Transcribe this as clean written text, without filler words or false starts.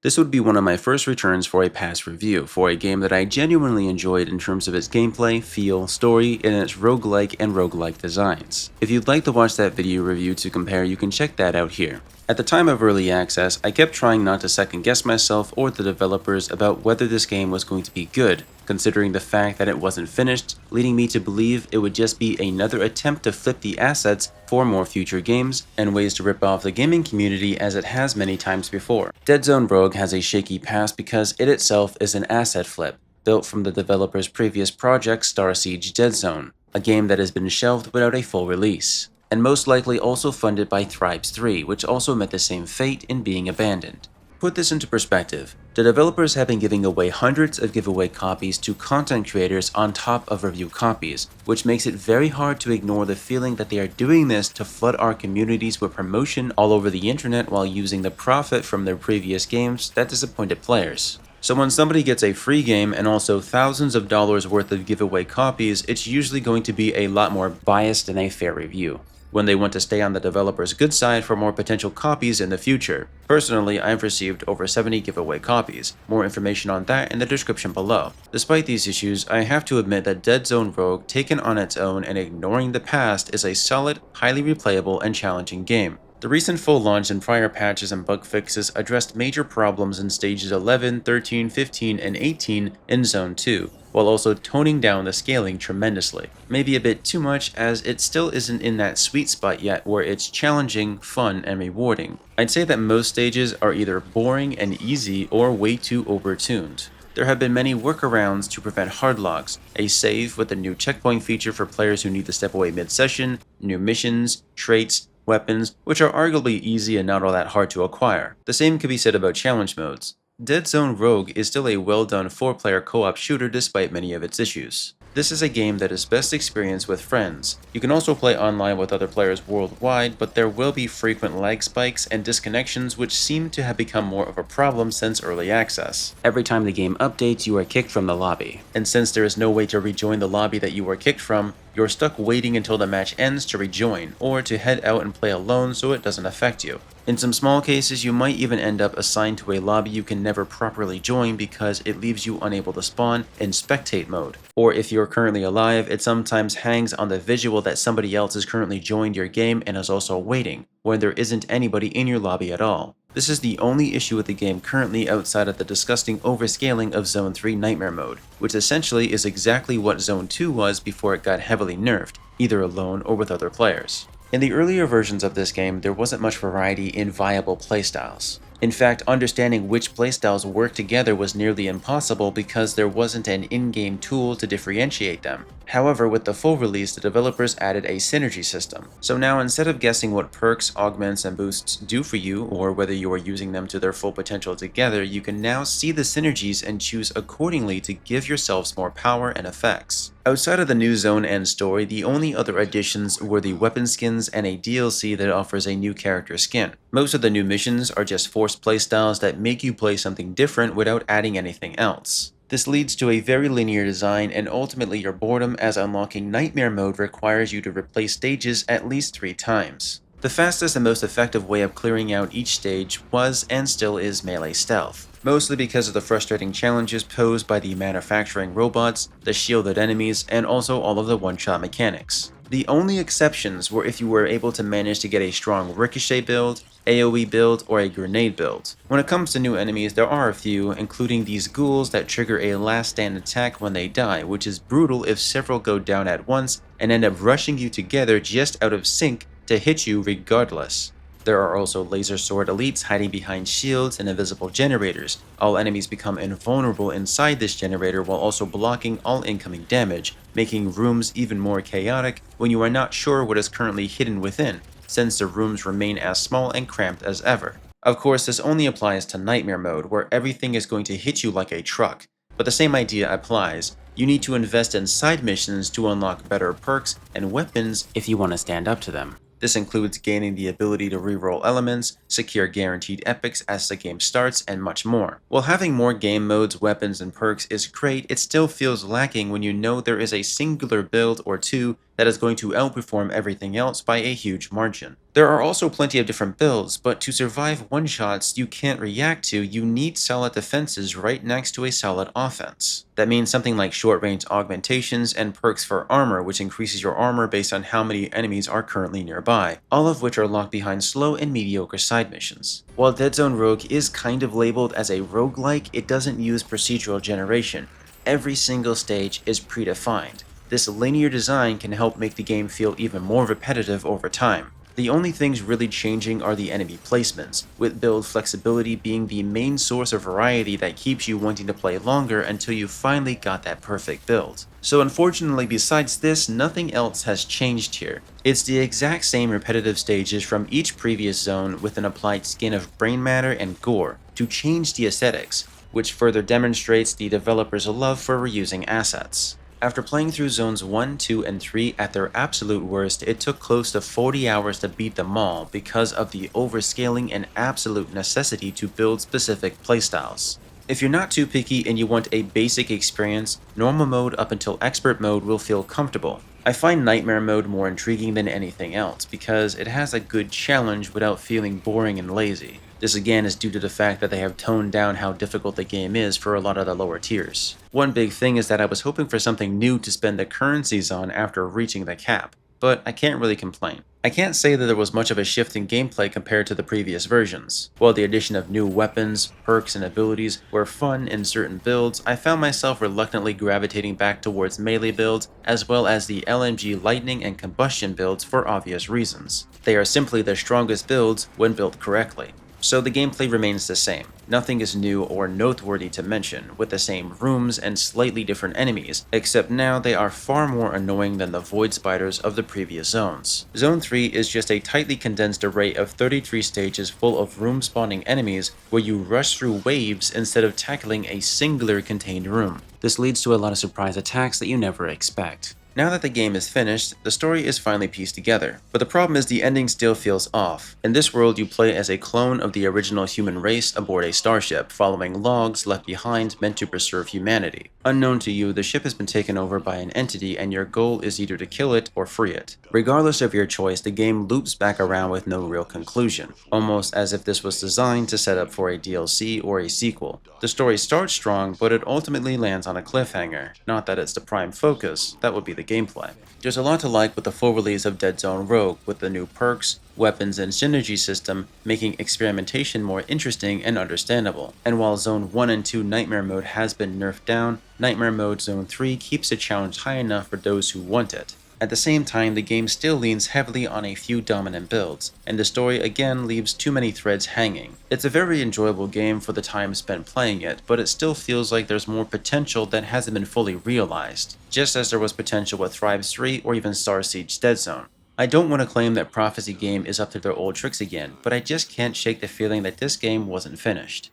This would be one of my first returns for a past review for a game that I genuinely enjoyed in terms of its gameplay, feel, story, and its roguelike and roguelike designs. If you'd like to watch that video review to compare, you can check that out here. At the time of early access, I kept trying not to second guess myself or the developers about whether this game was going to be good, considering the fact that it wasn't finished, leading me to believe it would just be another attempt to flip the assets for more future games, and ways to rip off the gaming community as it has many times before. Deadzone Rogue has a shaky past because it itself is an asset flip, built from the developer's previous project Star Siege Deadzone, a game that has been shelved without a full release, and most likely also funded by Thrives 3, which also met the same fate in being abandoned. Put this into perspective, the developers have been giving away hundreds of giveaway copies to content creators on top of review copies, which makes it very hard to ignore the feeling that they are doing this to flood our communities with promotion all over the internet while using the profit from their previous games that disappointed players. So when somebody gets a free game and also thousands of dollars worth of giveaway copies, it's usually going to be a lot more biased than a fair review, when they want to stay on the developer's good side for more potential copies in the future. Personally, I've received over 70 giveaway copies. More information on that in the description below. Despite these issues, I have to admit that Deadzone Rogue, taken on its own and ignoring the past, is a solid, highly replayable, and challenging game. The recent full launch and prior patches and bug fixes addressed major problems in stages 11, 13, 15, and 18 in Zone 2, while also toning down the scaling tremendously. Maybe a bit too much, as it still isn't in that sweet spot yet where it's challenging, fun, and rewarding. I'd say that most stages are either boring and easy or way too overtuned. There have been many workarounds to prevent hard logs, a save with a new checkpoint feature for players who need to step away mid-session, new missions, traits, weapons, which are arguably easy and not all that hard to acquire. The same could be said about challenge modes. Deadzone Rogue is still a well-done 4-player co-op shooter despite many of its issues. This is a game that is best experienced with friends. You can also play online with other players worldwide, but there will be frequent lag spikes and disconnections which seem to have become more of a problem since early access. Every time the game updates, you are kicked from the lobby. And since there is no way to rejoin the lobby that you were kicked from, you're stuck waiting until the match ends to rejoin, or to head out and play alone so it doesn't affect you. In some small cases, you might even end up assigned to a lobby you can never properly join because it leaves you unable to spawn in spectate mode. Or if you're currently alive, it sometimes hangs on the visual that somebody else has currently joined your game and is also waiting, when there isn't anybody in your lobby at all. This is the only issue with the game currently outside of the disgusting overscaling of Zone 3 Nightmare Mode, which essentially is exactly what Zone 2 was before it got heavily nerfed, either alone or with other players. In the earlier versions of this game, there wasn't much variety in viable playstyles. In fact, understanding which playstyles work together was nearly impossible because there wasn't an in-game tool to differentiate them. However, with the full release, the developers added a synergy system. So now, instead of guessing what perks, augments, and boosts do for you, or whether you are using them to their full potential together, you can now see the synergies and choose accordingly to give yourselves more power and effects. Outside of the new zone and story, the only other additions were the weapon skins and a DLC that offers a new character skin. Most of the new missions are just forced playstyles that make you play something different without adding anything else. This leads to a very linear design and ultimately your boredom, as unlocking Nightmare Mode requires you to replay stages at least 3 times. The fastest and most effective way of clearing out each stage was and still is melee stealth, mostly because of the frustrating challenges posed by the manufacturing robots, the shielded enemies, and also all of the one-shot mechanics. The only exceptions were if you were able to manage to get a strong ricochet build, AoE build, or a grenade build. When it comes to new enemies, there are a few, including these ghouls that trigger a last stand attack when they die, which is brutal if several go down at once and end up rushing you together just out of sync to hit you regardless. There are also laser sword elites hiding behind shields and invisible generators. All enemies become invulnerable inside this generator while also blocking all incoming damage, making rooms even more chaotic when you are not sure what is currently hidden within, since the rooms remain as small and cramped as ever. Of course, this only applies to Nightmare Mode, where everything is going to hit you like a truck, but the same idea applies. You need to invest in side missions to unlock better perks and weapons if you want to stand up to them. This includes gaining the ability to reroll elements, secure guaranteed epics as the game starts, and much more. While having more game modes, weapons, and perks is great, it still feels lacking when you know there is a singular build or two that is going to outperform everything else by a huge margin. There are also plenty of different builds, but to survive one-shots you can't react to, you need solid defenses right next to a solid offense. That means something like short-range augmentations and perks for armor, which increases your armor based on how many enemies are currently nearby, all of which are locked behind slow and mediocre side missions. While Deadzone Rogue is kind of labeled as a roguelike, it doesn't use procedural generation. Every single stage is predefined. This linear design can help make the game feel even more repetitive over time. The only things really changing are the enemy placements, with build flexibility being the main source of variety that keeps you wanting to play longer until you finally got that perfect build. So unfortunately, besides this, nothing else has changed here. It's the exact same repetitive stages from each previous zone with an applied skin of brain matter and gore to change the aesthetics, which further demonstrates the developers' love for reusing assets. After playing through zones 1, 2, and 3 at their absolute worst, it took close to 40 hours to beat them all because of the overscaling and absolute necessity to build specific playstyles. If you're not too picky and you want a basic experience, normal mode up until expert mode will feel comfortable. I find nightmare mode more intriguing than anything else because it has a good challenge without feeling boring and lazy. This again is due to the fact that they have toned down how difficult the game is for a lot of the lower tiers. One big thing is that I was hoping for something new to spend the currencies on after reaching the cap, but I can't really complain. I can't say that there was much of a shift in gameplay compared to the previous versions. While the addition of new weapons, perks, and abilities were fun in certain builds, I found myself reluctantly gravitating back towards melee builds as well as the LMG lightning and combustion builds for obvious reasons. They are simply the strongest builds when built correctly. So the gameplay remains the same. Nothing is new or noteworthy to mention, with the same rooms and slightly different enemies, except now they are far more annoying than the void spiders of the previous zones. Zone 3 is just a tightly condensed array of 33 stages full of room spawning enemies where you rush through waves instead of tackling a singular contained room. This leads to a lot of surprise attacks that you never expect. Now that the game is finished, the story is finally pieced together, but the problem is the ending still feels off. In this world, you play as a clone of the original human race aboard a starship, following logs left behind meant to preserve humanity. Unknown to you, the ship has been taken over by an entity and your goal is either to kill it or free it. Regardless of your choice, the game loops back around with no real conclusion, almost as if this was designed to set up for a DLC or a sequel. The story starts strong, but it ultimately lands on a cliffhanger. Not that it's the prime focus, that would be the gameplay. There's a lot to like with the full release of Deadzone Rogue, with the new perks, weapons, and synergy system making experimentation more interesting and understandable. And while Zone 1 and 2 Nightmare Mode has been nerfed down, Nightmare Mode Zone 3 keeps the challenge high enough for those who want it. At the same time, the game still leans heavily on a few dominant builds, and the story again leaves too many threads hanging. It's a very enjoyable game for the time spent playing it, but it still feels like there's more potential that hasn't been fully realized, just as there was potential with Thrives 3 or even Star Siege Deadzone. I don't want to claim that Prophecy Game is up to their old tricks again, but I just can't shake the feeling that this game wasn't finished.